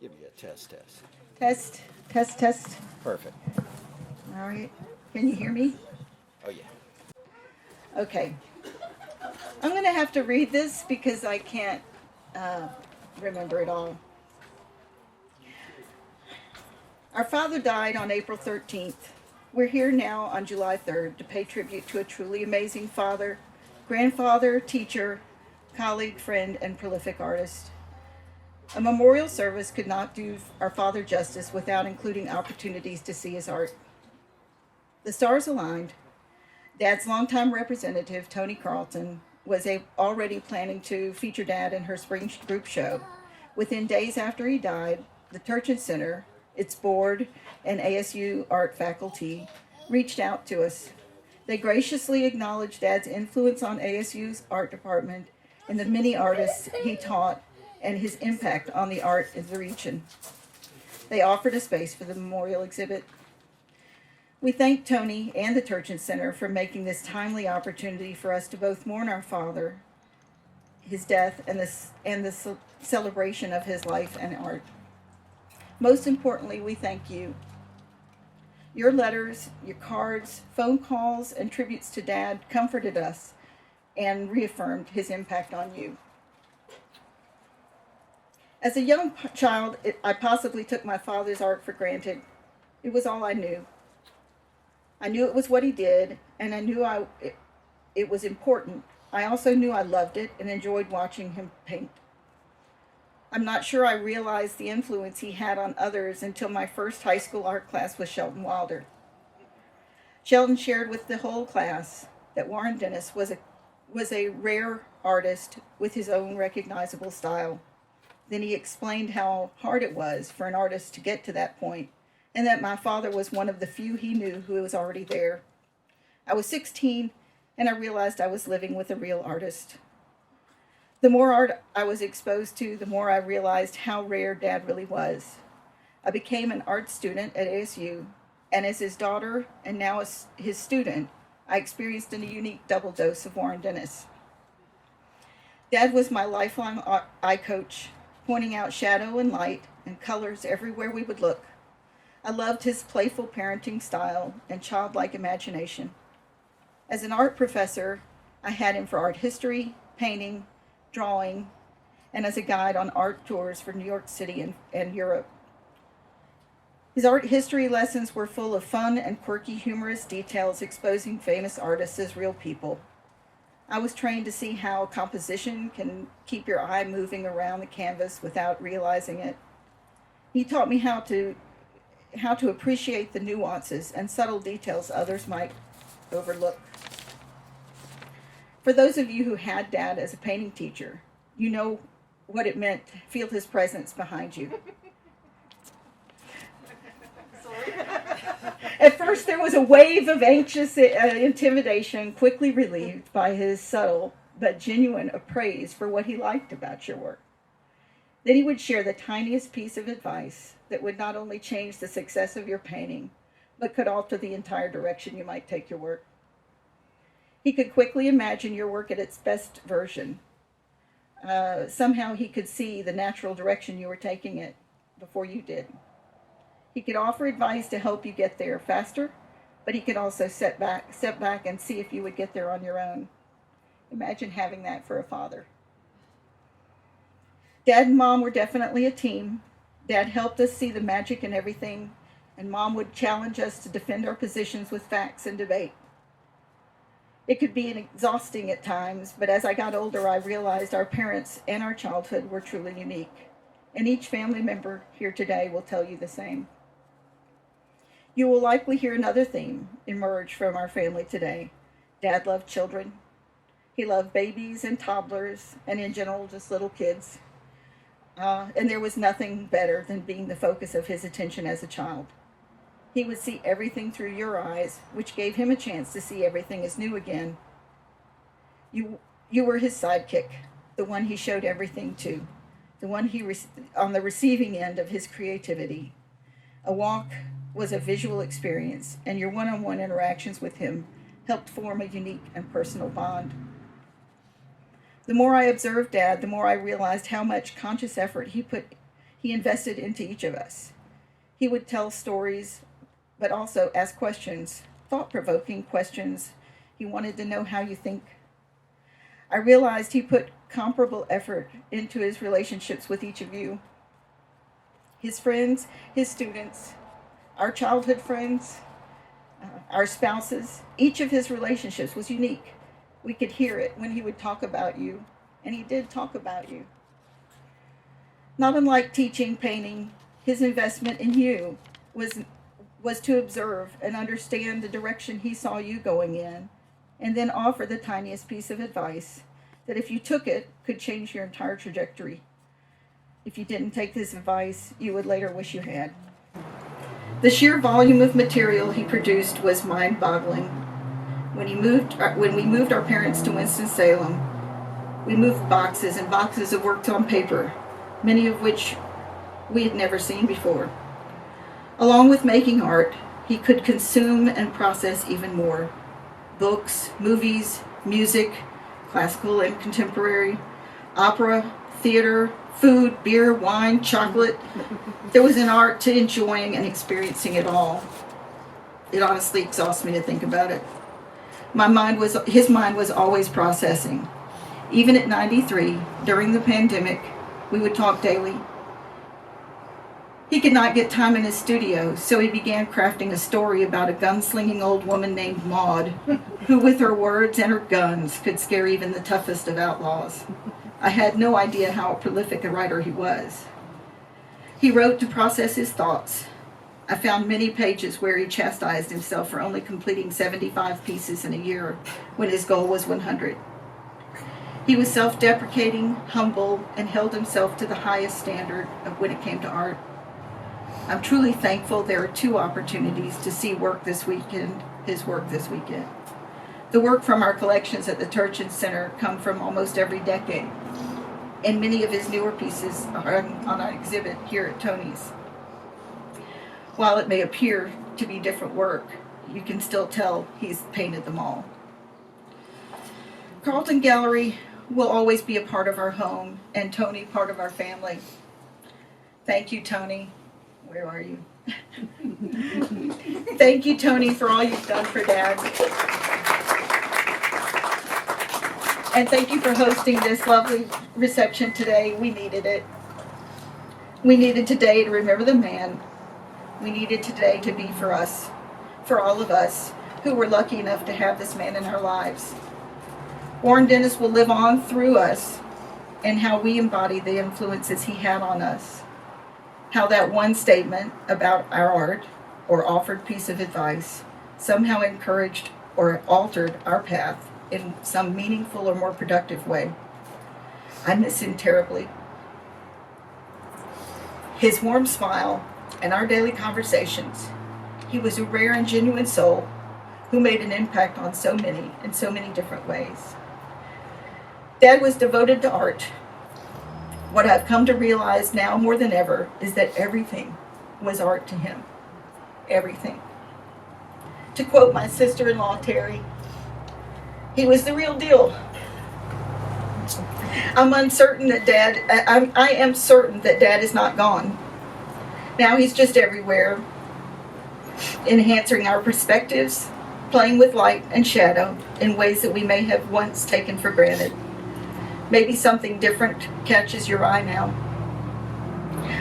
Give you a test. Test, test, test. Perfect. All right. Can you hear me? Oh, yeah. Okay. I'm going to have to read this because I can't remember it all. Our father died on April 13th. We're here now on July 3rd to pay tribute to a truly amazing father, grandfather, teacher, colleague, friend, and prolific artist. A memorial service could not do our father justice without including opportunities to see his art. The stars aligned. Dad's longtime representative, Tony Carlton, was already planning to feature Dad in her spring group show. Within days after he died, the Turchin Center, its board, and ASU art faculty reached out to us. They graciously acknowledged Dad's influence on ASU's art department and the many artists he taught and his impact on the art of the region. They offered a space for the memorial exhibit. We thank Tony and the Turchin Center for making this timely opportunity for us to both mourn our father, his death, and the celebration of his life and art. Most importantly, we thank you. Your letters, your cards, phone calls, and tributes to Dad comforted us and reaffirmed his impact on you. As a young child, I possibly took my father's art for granted. It was all I knew. I knew it was what he did, and I knew it was important. I also knew I loved it and enjoyed watching him paint. I'm not sure I realized the influence he had on others until my first high school art class with Shelton Wilder. Shelton shared with the whole class that Warren Dennis was a rare artist with his own recognizable style. Then he explained how hard it was for an artist to get to that point, and that my father was one of the few he knew who was already there. I was 16, and I realized I was living with a real artist. The more art I was exposed to, the more I realized how rare Dad really was. I became an art student at ASU, and as his daughter and now as his student, I experienced a unique double dose of Warren Dennis. Dad was my lifelong eye coach, pointing out shadow and light and colors everywhere we would look. I loved his playful parenting style and childlike imagination. As an art professor, I had him for art history, painting, drawing, and as a guide on art tours for New York City and Europe. His art history lessons were full of fun and quirky, humorous details exposing famous artists as real people. I was trained to see how composition can keep your eye moving around the canvas without realizing it. He taught me how to appreciate the nuances and subtle details others might overlook. For those of you who had Dad as a painting teacher, you know what it meant to feel his presence behind you. At first, there was a wave of anxious intimidation, quickly relieved by his subtle but genuine praise for what he liked about your work. Then he would share the tiniest piece of advice that would not only change the success of your painting, but could alter the entire direction you might take your work. He could quickly imagine your work at its best version. Somehow he could see the natural direction you were taking it before you did. He could offer advice to help you get there faster, but he could also step back and see if you would get there on your own. Imagine having that for a father. Dad and Mom were definitely a team. Dad helped us see the magic in everything, and Mom would challenge us to defend our positions with facts and debate. It could be exhausting at times, but as I got older, I realized our parents and our childhood were truly unique, and each family member here today will tell you the same. You will likely hear another theme emerge from our family today. Dad loved children. He loved babies and toddlers, and in general, just little kids. And there was nothing better than being the focus of his attention as a child. He would see everything through your eyes, which gave him a chance to see everything as new again. You were his sidekick, the one he showed everything to, the one on the receiving end of his creativity. A walk was a visual experience, and your one-on-one interactions with him helped form a unique and personal bond. The more I observed Dad, the more I realized how much conscious effort he he invested into each of us. He would tell stories, but also ask questions, thought-provoking questions. He wanted to know how you think. I realized he put comparable effort into his relationships with each of you. His friends, his students, our childhood friends, our spouses. Each of his relationships was unique. We could hear it when he would talk about you, and he did talk about you. Not unlike teaching, painting, his investment in you was to observe and understand the direction he saw you going in, and then offer the tiniest piece of advice that, if you took it, could change your entire trajectory. If you didn't take this advice, you would later wish you had. The sheer volume of material he produced was mind-boggling. When we moved our parents to Winston-Salem, we moved boxes and boxes of works on paper, many of which we had never seen before. Along with making art, he could consume and process even more. Books, movies, music, classical and contemporary, opera, theater, food, beer, wine, chocolate. There was an art to enjoying and experiencing it all. It honestly exhausts me to think about it. His mind was always processing. Even at 93, during the pandemic, we would talk daily. He could not get time in his studio, so he began crafting a story about a gunslinging old woman named Maud, who with her words and her guns could scare even the toughest of outlaws. I had no idea how prolific a writer he was. He wrote to process his thoughts. I found many pages where he chastised himself for only completing 75 pieces in a year when his goal was 100. He was self-deprecating, humble, and held himself to the highest standard of when it came to art. I'm truly thankful there are 2 opportunities to see his work this weekend. The work from our collections at the Turchin Center come from almost every decade, and many of his newer pieces are on an exhibit here at Tony's. While it may appear to be different work, you can still tell he's painted them all. Carlton Gallery will always be a part of our home, and Tony part of our family. Thank you, Tony. Where are you? Thank you, Tony, for all you've done for Dad. And thank you for hosting this lovely reception today. We needed it. We needed today to remember the man. We needed today to be for us, for all of us who were lucky enough to have this man in our lives. Warren Dennis will live on through us and how we embody the influences he had on us. How that one statement about our art or offered piece of advice somehow encouraged or altered our path in some meaningful or more productive way. I miss him terribly. His warm smile and our daily conversations. He was a rare and genuine soul who made an impact on so many in so many different ways. Dad was devoted to art. What I've come to realize now more than ever is that everything was art to him. Everything. To quote my sister-in-law, Terry, he was the real deal. I am certain that Dad is not gone. Now he's just everywhere, enhancing our perspectives, playing with light and shadow in ways that we may have once taken for granted. Maybe something different catches your eye now.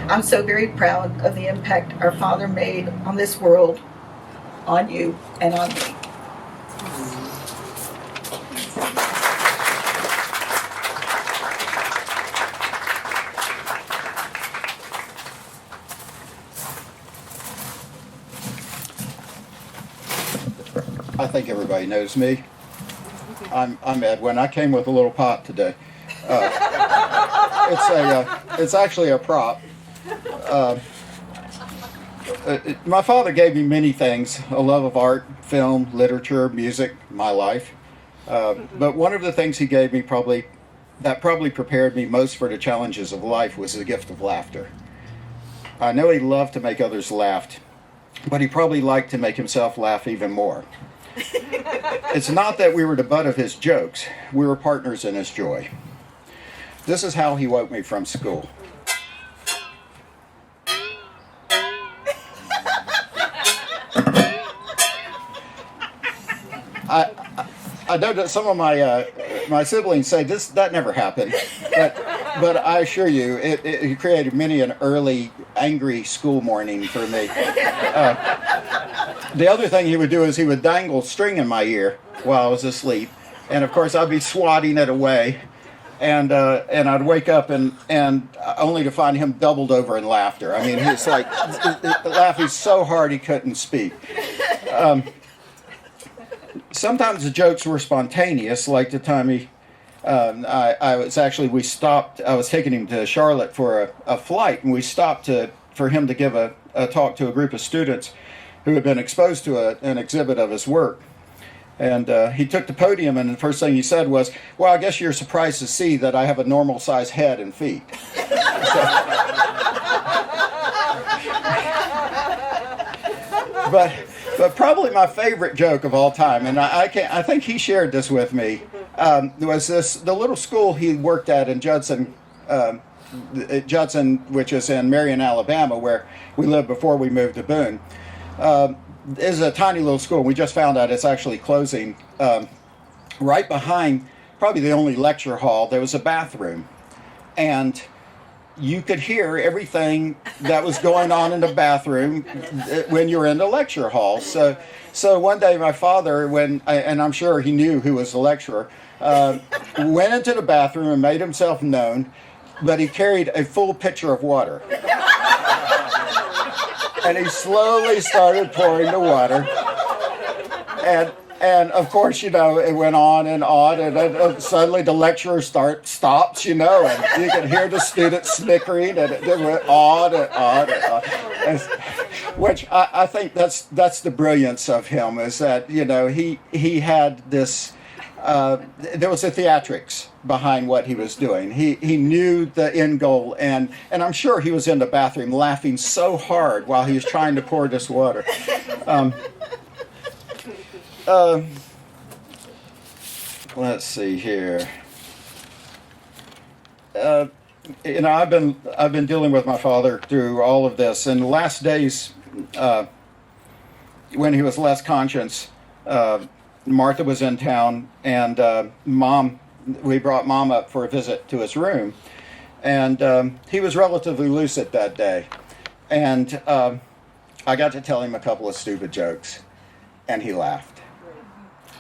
I'm so very proud of the impact our father made on this world, on you, and on me. I think everybody knows me. I'm Edwin. I came with a little pot today. It's actually a prop. My father gave me many things: a love of art, film, literature, music, my life. But one of the things he gave me probably prepared me most for the challenges of life was the gift of laughter. I know he loved to make others laugh, but he probably liked to make himself laugh even more. It's not that we were the butt of his jokes. We were partners in his joy. This is how he woke me from school. I know that some of my siblings say that never happened, but I assure you, it created many an early angry school morning for me. The other thing he would do is he would dangle string in my ear while I was asleep, and of course I'd be swatting it away, and I'd wake up and only to find him doubled over in laughter. I mean, he's like laughing so hard he couldn't speak. Sometimes the jokes were spontaneous, like the time I was taking him to Charlotte for a flight, and we stopped for him to give a talk to a group of students who had been exposed to an exhibit of his work. And he took the podium, and the first thing he said was, "Well, I guess you're surprised to see that I have a normal-sized head and feet." But probably my favorite joke of all time, and I think he shared this with me, was the little school he worked at in Judson, which is in Marianne, Alabama, where we lived before we moved to Boone. Is a tiny little school. We just found out it's actually closing. Right behind, probably the only lecture hall, there was a bathroom, and you could hear everything that was going on in the bathroom when you were in the lecture hall. So one day my father, and I'm sure he knew who was the lecturer, went into the bathroom and made himself known, but he carried a full pitcher of water. And he slowly started pouring the water. And of course, it went on, and then suddenly the lecturer stops, and you can hear the students snickering, and it just went on and on and on. Which I think that's the brilliance of him, is that, he had this, there was a theatrics behind what he was doing. He knew the end goal, and I'm sure he was in the bathroom laughing so hard while he was trying to pour this water. Let's see here. I've been dealing with my father through all of this. In the last days, when he was less conscious, Martha was in town, and we brought Mom up for a visit to his room, and he was relatively lucid that day, and I got to tell him a couple of stupid jokes, and he laughed,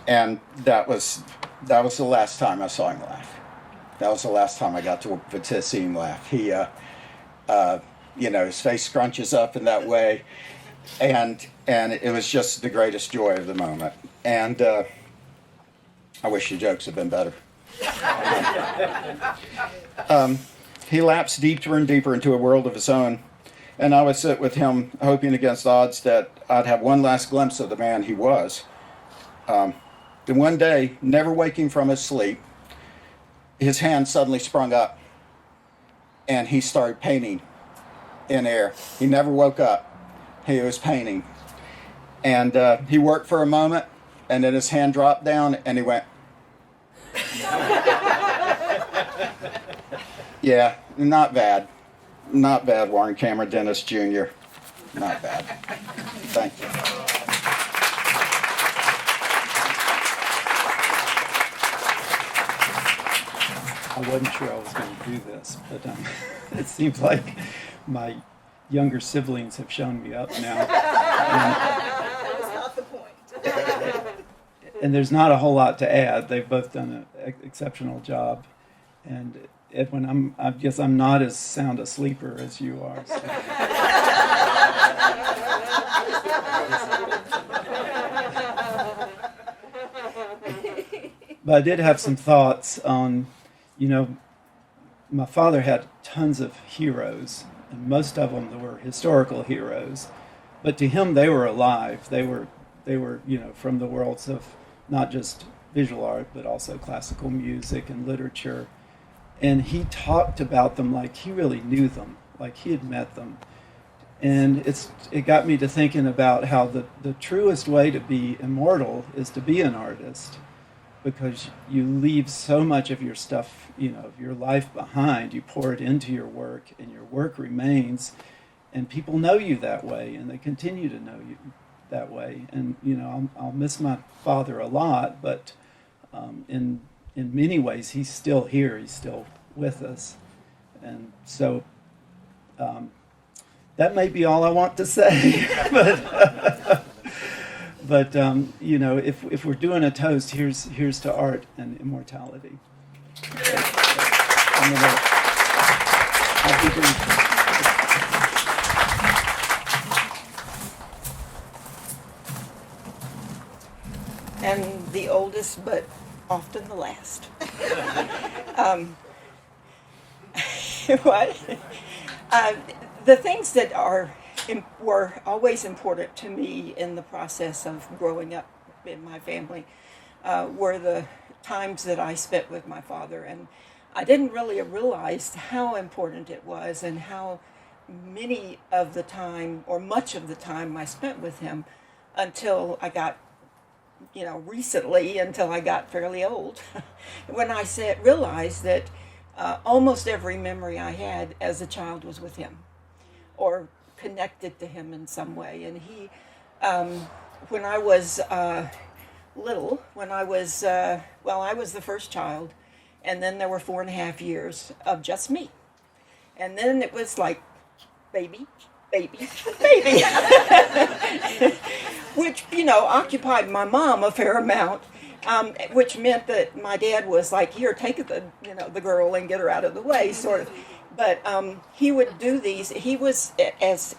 and that was the last time I saw him laugh. That was the last time I got to see him laugh. He, his face scrunches up in that way, and it was just the greatest joy of the moment. And I wish the jokes had been better. He lapsed deeper and deeper into a world of his own, and I would sit with him, hoping against odds that I'd have one last glimpse of the man he was. Then one day, never waking from his sleep, his hand suddenly sprung up, and he started painting in air. He never woke up. He was painting. And he worked for a moment, and then his hand dropped down, and he went. Yeah, not bad. Not bad, Warren Cameron Dennis Jr. Not bad. Thank you. I wasn't sure I was going to do this, but it seems like my younger siblings have shown me up now. That was not the point. And there's not a whole lot to add. They've both done an exceptional job. And Edwin, I guess I'm not as sound a sleeper as you are. So. But I did have some thoughts on, my father had tons of heroes, and most of them were historical heroes. But to him, they were alive. They were from the worlds of not just visual art, but also classical music and literature. And he talked about them like he really knew them, like he had met them. And it got me to thinking about how the truest way to be immortal is to be an artist, because you leave so much of your stuff, of your life behind. You pour it into your work, and your work remains, and people know you that way, and they continue to know you that way. And I'll miss my father a lot, but in many ways, he's still here. He's still with us, and so that may be all I want to say. But you know, if we're doing a toast, here's to art and immortality. I'll be brief. And the oldest, but often the last. What? The things that were always important to me in the process of growing up in my family were the times that I spent with my father, and I didn't really realize how important it was and how many of the time, or much of the time, I spent with him until I got, recently, until I got fairly old, when I realized that almost every memory I had as a child was with him, or connected to him in some way. And he, when I was little, I was the first child, and then there were 4.5 years of just me. And then it was like, baby, baby, baby. Which, occupied my mom a fair amount, which meant that my dad was like, here, take the girl and get her out of the way, sort of. But he would do these. He was, as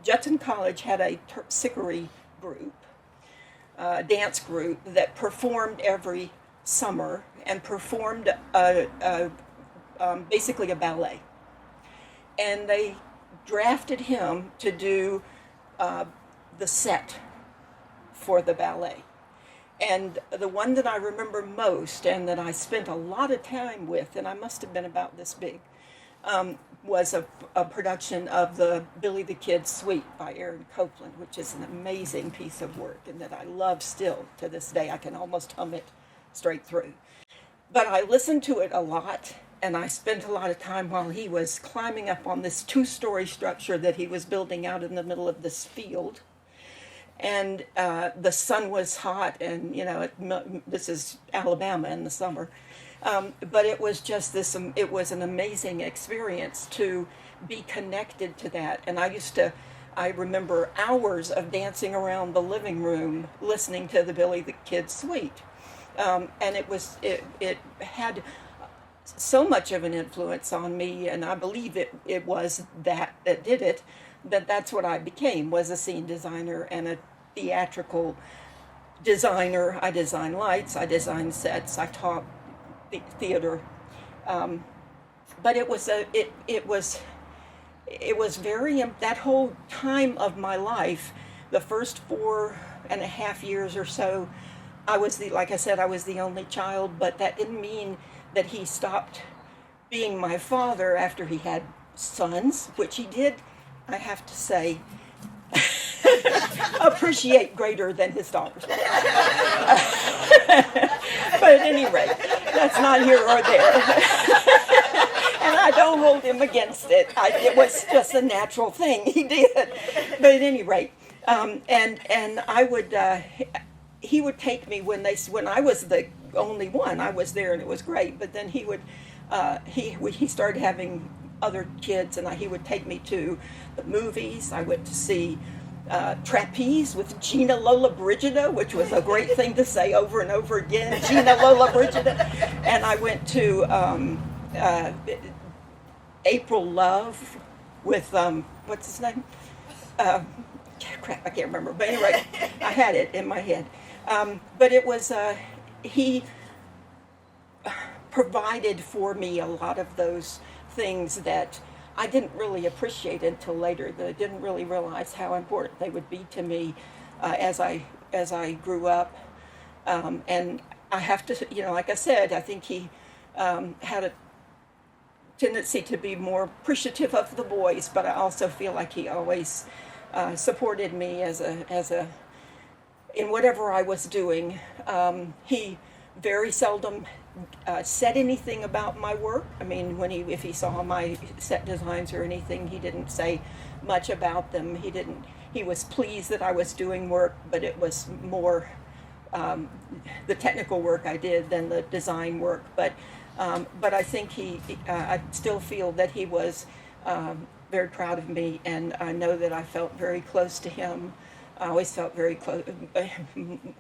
Judson College had a terpsichore group, dance group that performed every summer and performed basically a ballet. And they drafted him to do the set for the ballet. And the one that I remember most and that I spent a lot of time with, and I must have been about this big, was a production of the Billy the Kid Suite by Aaron Copland, which is an amazing piece of work and that I love still to this day. I can almost hum it straight through. But I listened to it a lot, and I spent a lot of time while he was climbing up on this 2-story structure that he was building out in the middle of this field. And the sun was hot, and this is Alabama in the summer. But it was just it was an amazing experience to be connected to that. And I remember hours of dancing around the living room listening to the Billy the Kid Suite. And it had so much of an influence on me, and I believe it was that did it, that's what I became, was a scene designer and a theatrical designer. I designed lights, I designed sets, I taught theater, but it was very, that whole time of my life, the first 4.5 years or so, like I said, I was the only child, but that didn't mean that he stopped being my father after he had sons, which he did, I have to say, appreciate greater than his daughters. But at any rate, that's not here or there. And I don't hold him against it. It was just a natural thing he did. But at any rate, and I would, he would take me when I was the only one. I was there and it was great. But then he would, he started having other kids, and he would take me to the movies. I went to see Trapeze with Gina Lollobrigida, which was a great thing to say over and over again, Gina Lollobrigida. And I went to April Love with, what's his name? Crap, I can't remember. But anyway, I had it in my head. But it was, he provided for me a lot of those things that I didn't really appreciate until later, that I didn't really realize how important they would be to me as I grew up. And I have to, like I said, I think he had a tendency to be more appreciative of the boys, but I also feel like he always supported me in whatever I was doing. He very seldom said anything about my work. I mean, if he saw my set designs or anything, he didn't say much about them. He was pleased that I was doing work, but it was more the technical work I did than the design work. But I think I still feel that he was very proud of me, and I know that I felt very close to him. I always felt very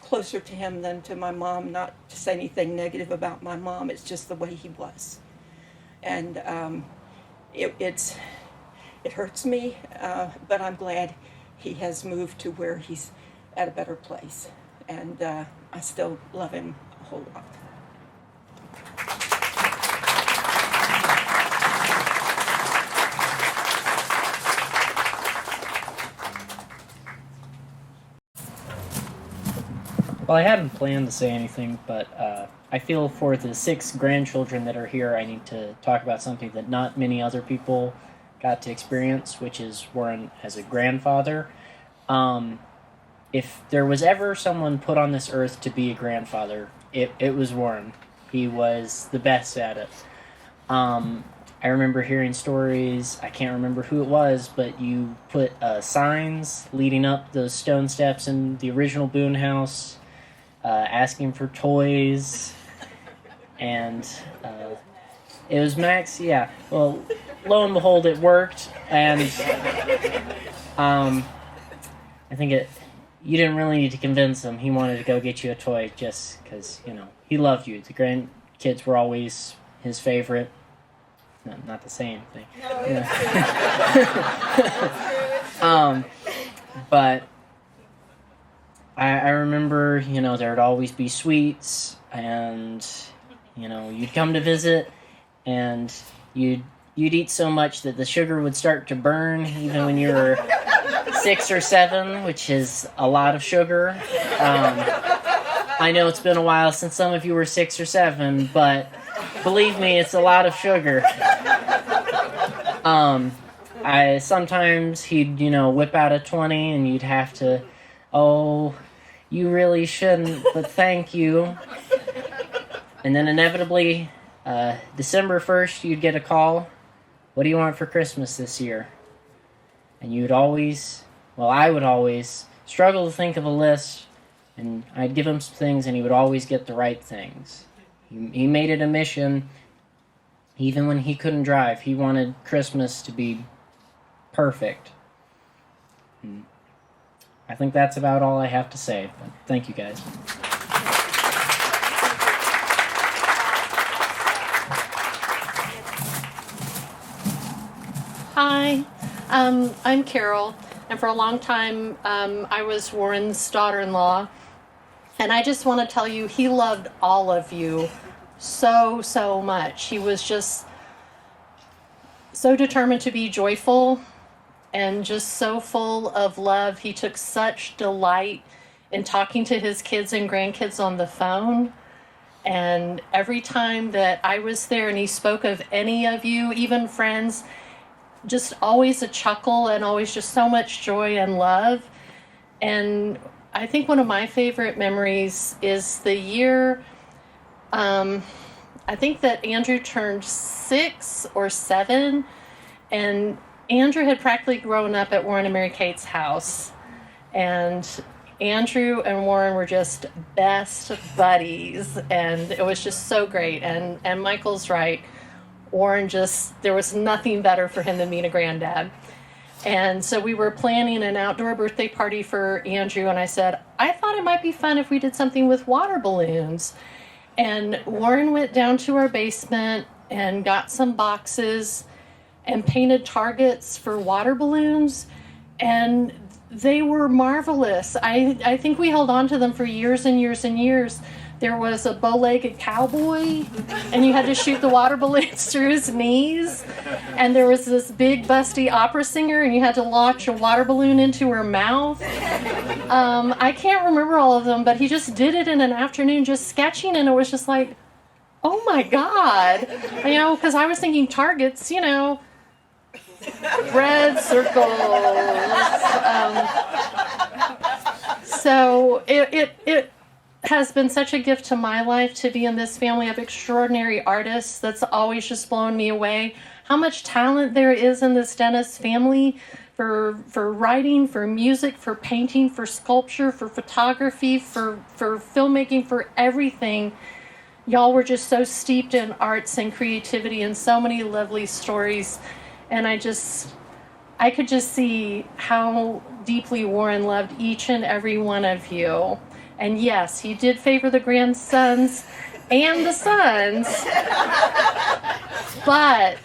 closer to him than to my mom. Not to say anything negative about my mom, it's just the way he was. And it hurts me, but I'm glad he has moved to where he's at a better place. And I still love him a whole lot. Well, I hadn't planned to say anything, but I feel for the 6 grandchildren that are here, I need to talk about something that not many other people got to experience, which is Warren as a grandfather. If there was ever someone put on this earth to be a grandfather, it was Warren. He was the best at it. I remember hearing stories, I can't remember who it was, but you put signs leading up those stone steps in the original Boone house, asking for toys, and it was Max, yeah. Well, lo and behold, it worked, and I think you didn't really need to convince him. He wanted to go get you a toy just because, he loved you. The grandkids were always his favorite. No, not to say anything. No, but I remember, there'd always be sweets, and, you'd come to visit, and you'd eat so much that the sugar would start to burn, even when you were 6 or 7, which is a lot of sugar. I know it's been a while since some of you were 6 or 7, but believe me, it's a lot of sugar. Sometimes he'd, whip out a 20, and you'd have to, oh, you really shouldn't, but thank you. And then inevitably, December 1st, you'd get a call. What do you want for Christmas this year? And I would always struggle to think of a list, and I'd give him some things, and he would always get the right things. He made it a mission, even when he couldn't drive. He wanted Christmas to be perfect. And I think that's about all I have to say. But thank you, guys. Hi, I'm Carol, and for a long time I was Warren's daughter-in-law, and I just want to tell you he loved all of you so much. He was just so determined to be joyful and just so full of love. He took such delight in talking to his kids and grandkids on the phone. And every time that I was there and he spoke of any of you, even friends, just always a chuckle and always just so much joy and love. And I think one of my favorite memories is the year, I think that Andrew turned 6 or 7, and Andrew had practically grown up at Warren and Mary Kate's house. And Andrew and Warren were just best buddies, and it was just so great. And Michael's right. Warren there was nothing better for him than meet a granddad. And so we were planning an outdoor birthday party for Andrew, and I said, I thought it might be fun if we did something with water balloons. And Warren went down to our basement and got some boxes and painted targets for water balloons, and they were marvelous. I think we held on to them for years and years and years. There was a bow-legged cowboy, and you had to shoot the water balloons through his knees. And there was this big, busty opera singer, and you had to launch a water balloon into her mouth. I can't remember all of them, but he just did it in an afternoon just sketching, and it was just like, oh my God. Because I was thinking targets, red circles. So it has been such a gift to my life to be in this family of extraordinary artists. That's always just blown me away how much talent there is in this Dennis family for writing, for music, for painting, for sculpture, for photography, for filmmaking, for everything. Y'all were just so steeped in arts and creativity and so many lovely stories. And I could just see how deeply Warren loved each and every one of you. And yes, he did favor the grandsons and the sons, but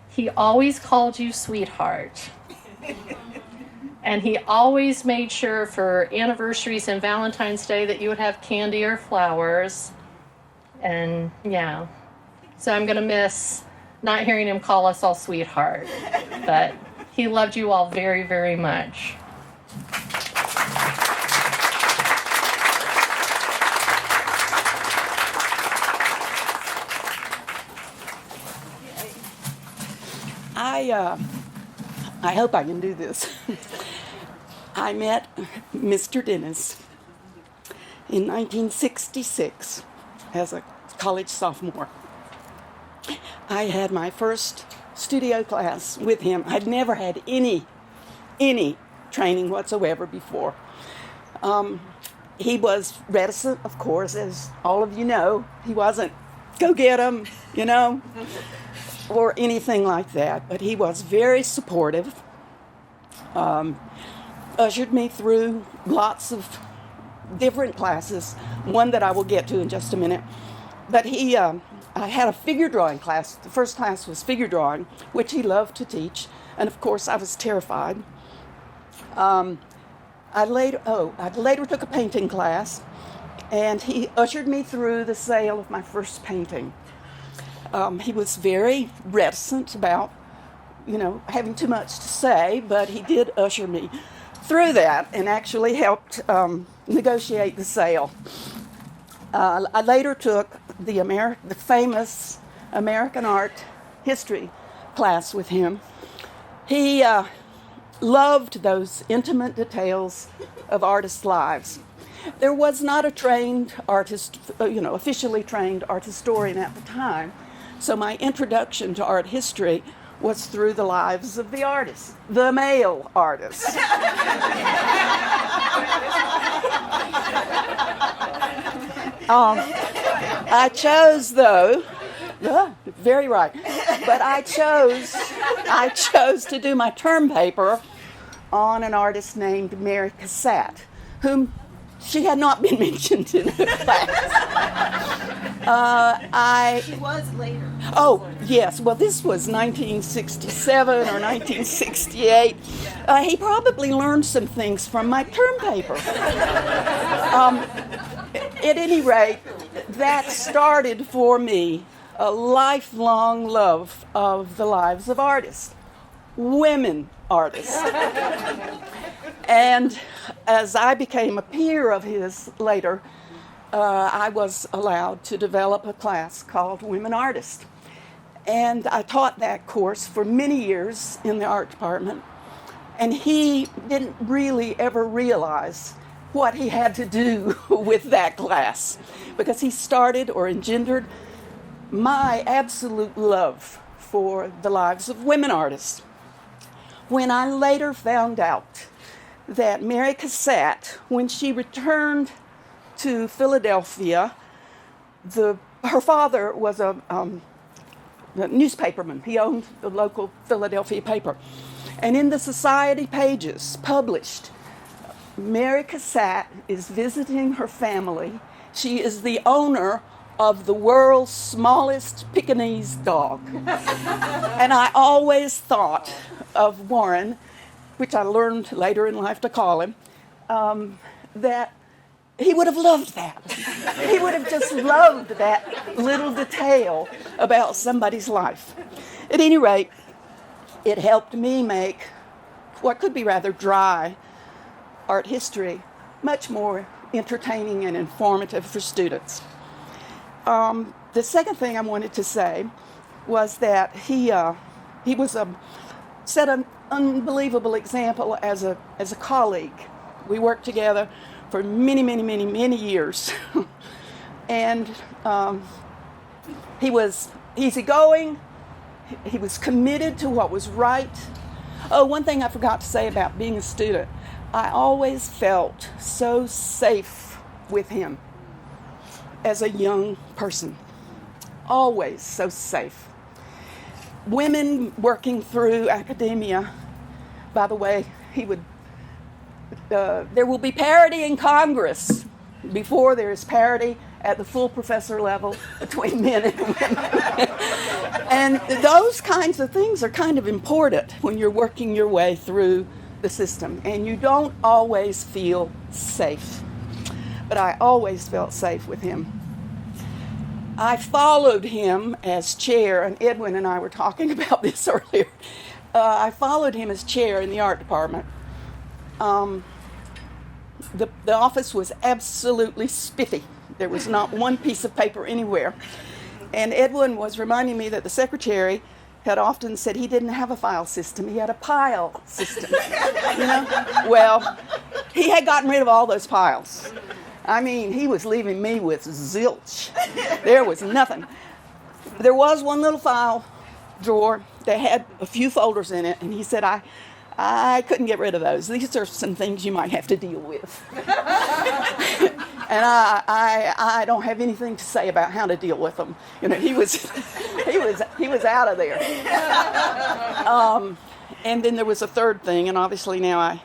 he always called you sweetheart. And he always made sure for anniversaries and Valentine's Day that you would have candy or flowers. And yeah, so I'm going to miss not hearing him call us all sweetheart. But he loved you all very, very much. I hope I can do this. I met Mr. Dennis in 1966 as a college sophomore. I had my first studio class with him. I'd never had any training whatsoever before. He was reticent, of course, as all of you know. He wasn't, go get him, or anything like that, but he was very supportive, ushered me through lots of different classes, one that I will get to in just a minute. But I had a figure drawing class. The first class was figure drawing, which he loved to teach, and of course I was terrified. I later took a painting class, and he ushered me through the sale of my first painting. He was very reticent about, having too much to say, but he did usher me through that and actually helped negotiate the sale. I later took the famous American art history class with him. He loved those intimate details of artists' lives. There was not a trained artist, officially trained art historian at the time. So my introduction to art history was through the lives of the artists, the male artists. I chose, though, very right, but I chose to do my term paper on an artist named Mary Cassatt, whom she had not been mentioned in the class. She was later. Oh, yes. Well, this was 1967 or 1968. He probably learned some things from my term paper. At any rate, that started for me a lifelong love of the lives of artists, women artists. And as I became a peer of his later, I was allowed to develop a class called Women Artists. And I taught that course for many years in the art department. And he didn't really ever realize what he had to do with that class, because he started or engendered my absolute love for the lives of women artists. When I later found out that Mary Cassatt, when she returned to Philadelphia, her father was a newspaperman. He owned the local Philadelphia paper. And in the society pages published, Mary Cassatt is visiting her family. She is the owner of the world's smallest Pekingese dog. And I always thought of Warren, which I learned later in life to call him, that he would have loved that. He would have just loved that little detail about somebody's life. At any rate, it helped me make what could be rather dry art history much more entertaining and informative for students. The second thing I wanted to say was that he set an unbelievable example as a colleague. We worked together for many years. And he was easygoing, He was committed to what was right. Oh, one thing I forgot to say about being a student, I always felt so safe with him as a young person. Always so safe. Women working through academia, by the way, he would, there will be parity in Congress before there is parity at the full professor level between men and women. And those kinds of things are kind of important when you're working your way through the system, and you don't always feel safe. But I always felt safe with him. I followed him as chair, and Edwin and I were talking about this earlier. I followed him as chair in the art department. The office was absolutely spiffy. There was not one piece of paper anywhere. And Edwin was reminding me that the secretary had often said he didn't have a file system, he had a pile system. You know? Well, he had gotten rid of all those piles. I mean, he was leaving me with zilch. There was nothing. There was one little file drawer that had a few folders in it, and he said, I couldn't get rid of those. These are some things you might have to deal with. And I don't have anything to say about how to deal with them. You know, he was out of there. And then there was a third thing, and obviously now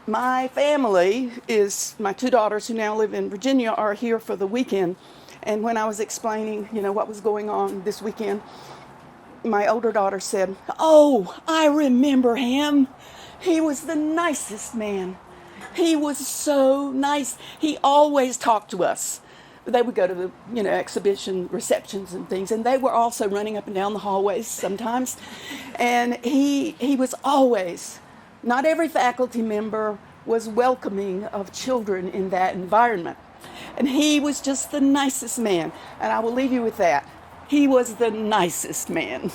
my family is, my two daughters who now live in Virginia are here for the weekend. And when I was explaining, you know, what was going on this weekend, my older daughter said, "Oh, I remember him. He was the nicest man. He was so nice. He always talked to us." They would go to the, you know, exhibition receptions and things, and they were also running up and down the hallways sometimes. And he was always, not every faculty member was welcoming of children in that environment. And he was just the nicest man. And I will leave you with that. He was the nicest man.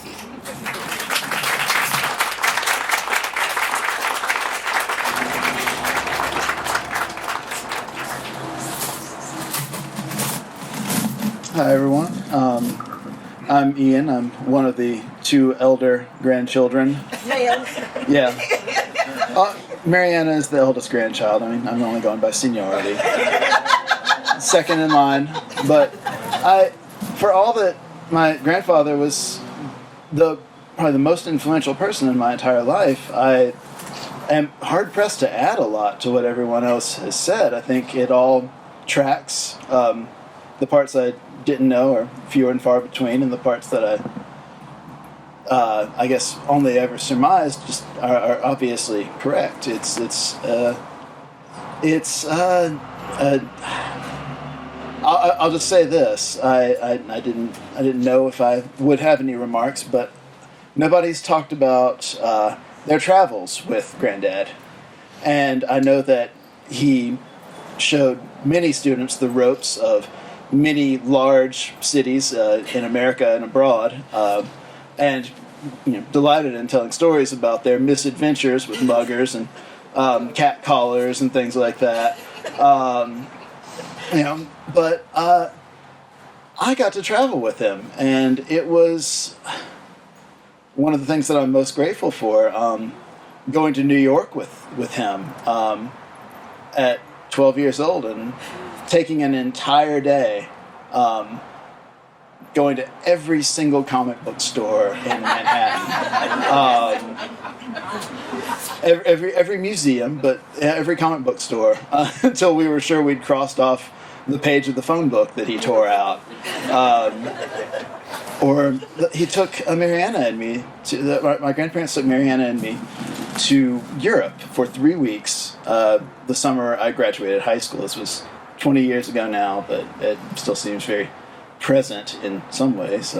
Hi, everyone. I'm Ian. I'm one of the two elder grandchildren. Males. Yeah. Marianna is the eldest grandchild. I mean, I'm only going by seniority. Second in line. But for all that, my grandfather was probably the most influential person in my entire life. I am hard-pressed to add a lot to what everyone else has said. I think it all tracks. The parts I didn't know are few and far between, and the parts that I guess only ever surmised just are obviously correct. I'll just say this: I didn't know if I would have any remarks, but nobody's talked about their travels with Granddad, and I know that he showed many students the ropes of many large cities in America and abroad, and delighted in telling stories about their misadventures with muggers and cat collars and things like that. But I got to travel with him, and it was one of the things that I'm most grateful for. Going to New York with him at 12 years old and taking an entire day, going to every single comic book store in Manhattan, every museum, but every comic book store, until we were sure we'd crossed off the page of the phone book that he tore out. Or he took Marianna and me my grandparents took Marianna and me to Europe for 3 weeks. The summer I graduated high school. This was 20 years ago now, but it still seems very present in some ways.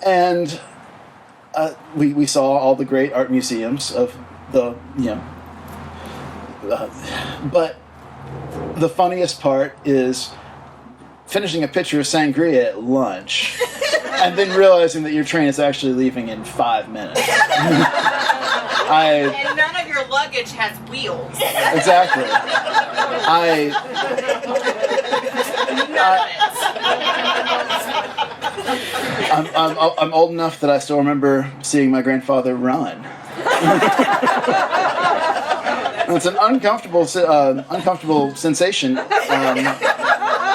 And we saw all the great art museums of the, but the funniest part is finishing a pitcher of sangria at lunch and then realizing that your train is actually leaving in 5 minutes. And none of your luggage has wheels. Exactly. None of it. I'm old enough that I still remember seeing my grandfather run. It's an uncomfortable sensation.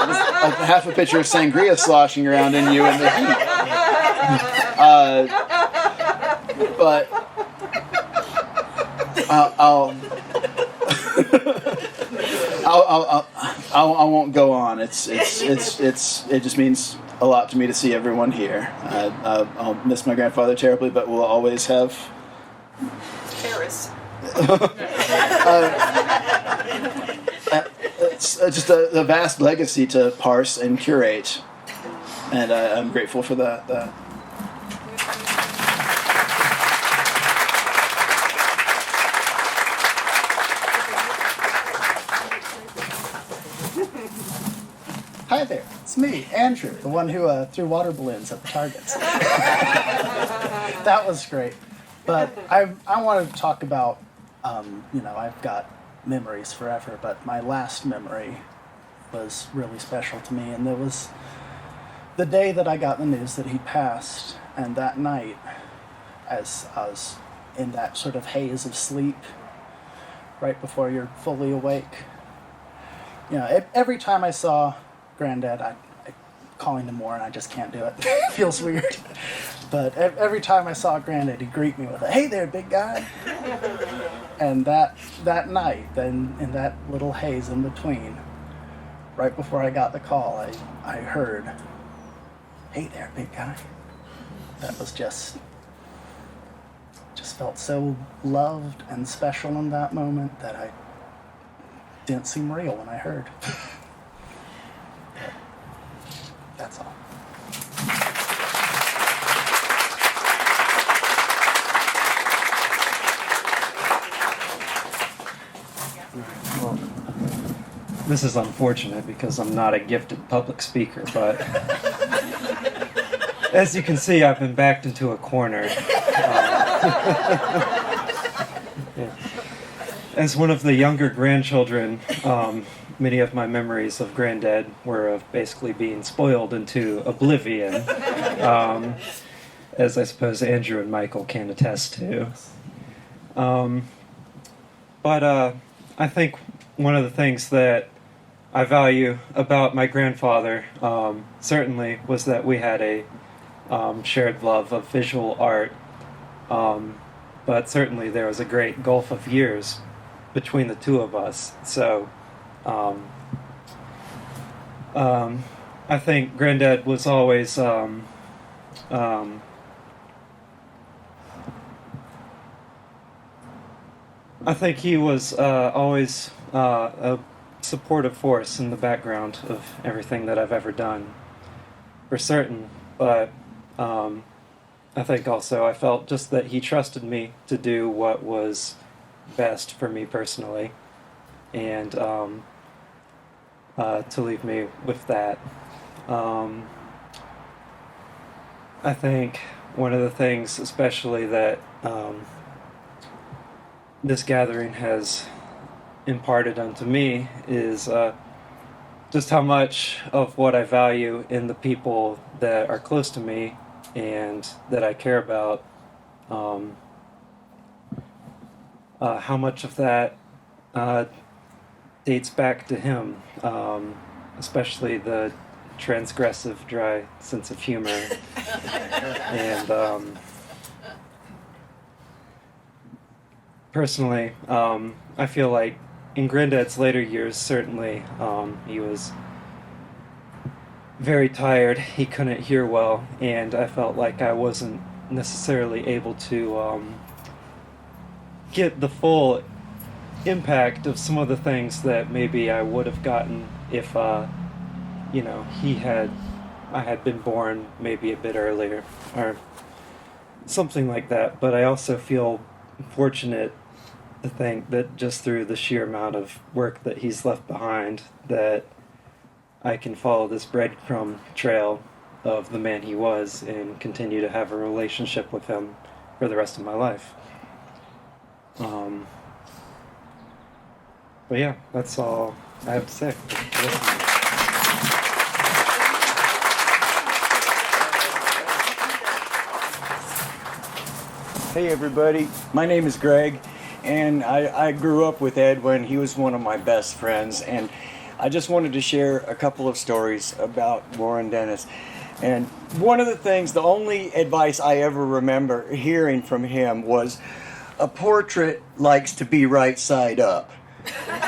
Half a pitcher of sangria sloshing around in you in the heat. But I won't go on. It just means a lot to me to see everyone here. I'll miss my grandfather terribly, but we'll always have Paris. It's just a vast legacy to parse and curate, and I'm grateful for that. Hi there, it's me, Andrew, the one who threw water balloons at the targets. That was great. But I wanted to talk about, I've got memories forever, but my last memory was really special to me, and it was the day that I got the news that he passed, and that night, as I was in that sort of haze of sleep, right before you're fully awake, every time I saw Granddad, I calling him more, and I just can't do it. It feels weird. But every time I saw Granddad, he'd greet me with a, "Hey there, big guy." And that night, then in that little haze in between, right before I got the call, I heard, "Hey there, big guy." That was just felt so loved and special in that moment that I didn't seem real when I heard. But that's all. Well, this is unfortunate because I'm not a gifted public speaker, but as you can see, I've been backed into a corner. Yeah. As one of the younger grandchildren, many of my memories of Granddad were of basically being spoiled into oblivion, as I suppose Andrew and Michael can attest to. But I think one of the things that I value about my grandfather certainly was that we had a shared love of visual art, but certainly there was a great gulf of years between the two of us. So I think Granddad was always I think he was always a supportive force in the background of everything that I've ever done, for certain. But I think also I felt just that he trusted me to do what was best for me personally, and to leave me with that. I think one of the things especially that this gathering has imparted unto me is just how much of what I value in the people that are close to me and that I care about, how much of that dates back to him, especially the transgressive, dry sense of humor. And personally, I feel like in Granddad's later years, certainly, he was very tired. He couldn't hear well, and I felt like I wasn't necessarily able to get the full impact of some of the things that maybe I would have gotten if, I had been born maybe a bit earlier, or something like that. But I also feel fortunate to think that just through the sheer amount of work that he's left behind, that I can follow this breadcrumb trail of the man he was and continue to have a relationship with him for the rest of my life. But yeah, that's all I have to say. Hey everybody, my name is Greg, and I grew up with Edwin. He was one of my best friends, and I just wanted to share a couple of stories about Warren Dennis. And one of the things, the only advice I ever remember hearing from him was, a portrait likes to be right side up.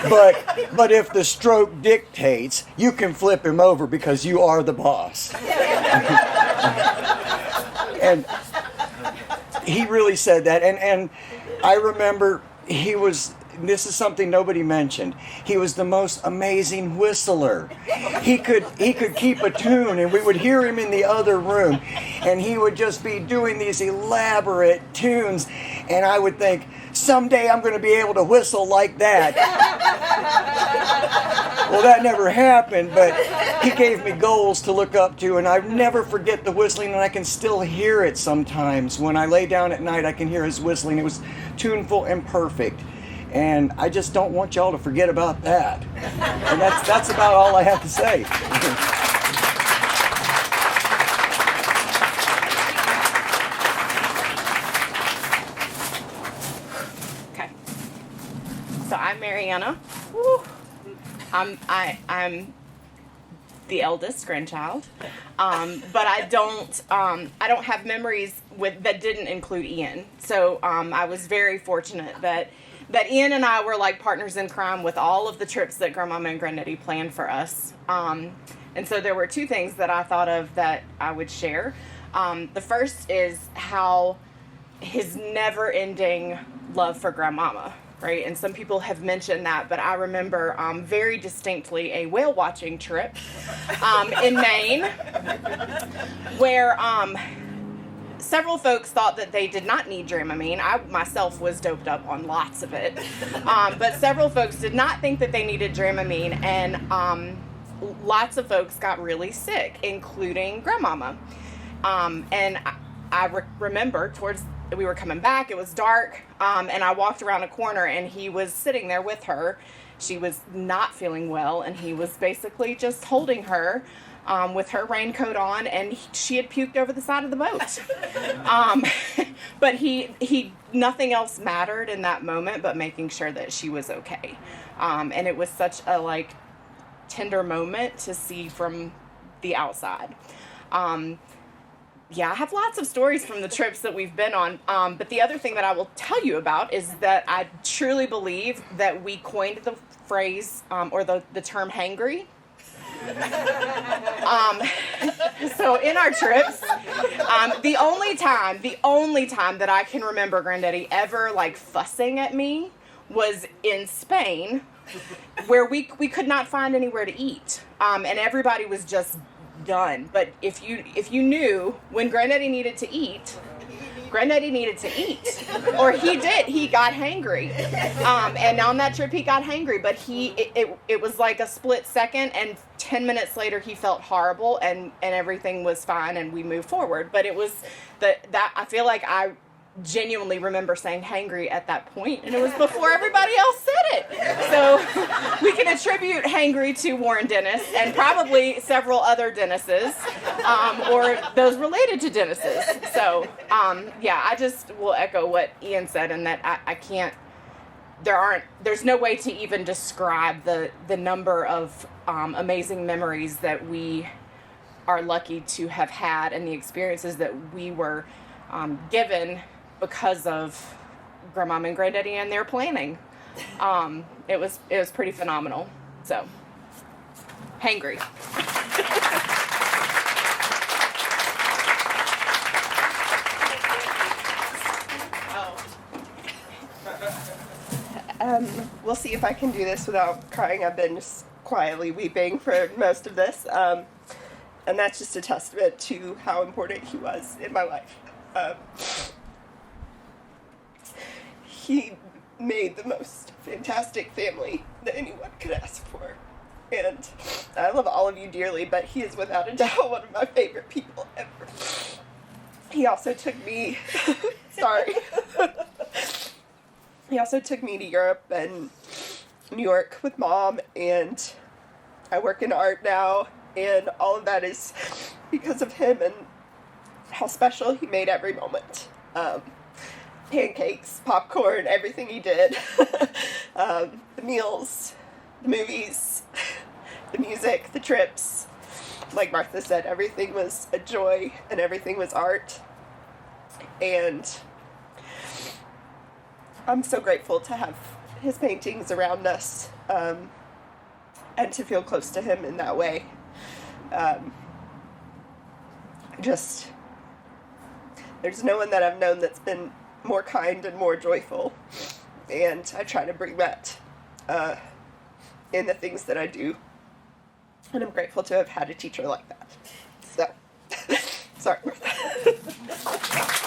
But if the stroke dictates, you can flip him over because you are the boss. And he really said that, and I remember this is something nobody mentioned, he was the most amazing whistler. He could keep a tune, and we would hear him in the other room, and he would just be doing these elaborate tunes, and I would think, someday I'm going to be able to whistle like that. Well, that never happened, but he gave me goals to look up to, and I never forget the whistling, and I can still hear it sometimes. When I lay down at night, I can hear his whistling. It was tuneful and perfect, and I just don't want y'all to forget about that. And that's about all I have to say. So I'm Marianna. Woo. I'm the eldest grandchild, but I don't have memories that didn't include Ian. So I was very fortunate that Ian and I were like partners in crime with all of the trips that Grandmama and Granddaddy planned for us. And so there were two things that I thought of that I would share. The first is how his never-ending love for Grandmama. Right, and some people have mentioned that, but I remember very distinctly a whale watching trip in Maine, where several folks thought that they did not need Dramamine. I myself was doped up on lots of it, but several folks did not think that they needed Dramamine, and lots of folks got really sick, including Grandmama. And I remember we were coming back, it was dark, and I walked around a corner and he was sitting there with her. She was not feeling well, and he was basically just holding her with her raincoat on, and she had puked over the side of the boat. But he nothing else mattered in that moment but making sure that she was okay. And it was such a tender moment to see from the outside. Yeah, I have lots of stories from the trips that we've been on, but the other thing that I will tell you about is that I truly believe that we coined the phrase or the term hangry. So in our trips, the only time that I can remember Granddaddy ever fussing at me was in Spain, where we could not find anywhere to eat, and everybody was just done. But if you knew when Granddaddy needed to eat, or he got hangry, and on that trip he got hangry, but it was like a split second, and 10 minutes later he felt horrible, and everything was fine, and we moved forward. But it was that I feel like I genuinely remember saying hangry at that point, and it was before everybody else said it. So we can attribute hangry to Warren Dennis and probably several other Dennises, or those related to Dennises. So yeah, I just will echo what Ian said, and that I can't, there's no way to even describe the number of amazing memories that we are lucky to have had, and the experiences that we were given because of Grandmama and Granddaddy and their planning. It was pretty phenomenal. So, hangry. We'll see if I can do this without crying. I've been just quietly weeping for most of this. And that's just a testament to how important he was in my life. He made the most fantastic family that anyone could ask for. And I love all of you dearly, but he is without a doubt one of my favorite people ever. He also took me, sorry. He also took me to Europe and New York with Mom, and I work in art now, and all of that is because of him and how special he made every moment. pancakes, popcorn, everything he did. The meals, the movies, the music, the trips. Like Martha said, everything was a joy and everything was art. And I'm so grateful to have his paintings around us, and to feel close to him in that way. There's no one that I've known that's been more kind and more joyful, and I try to bring that in the things that I do, and I'm grateful to have had a teacher like that. So, sorry, Martha.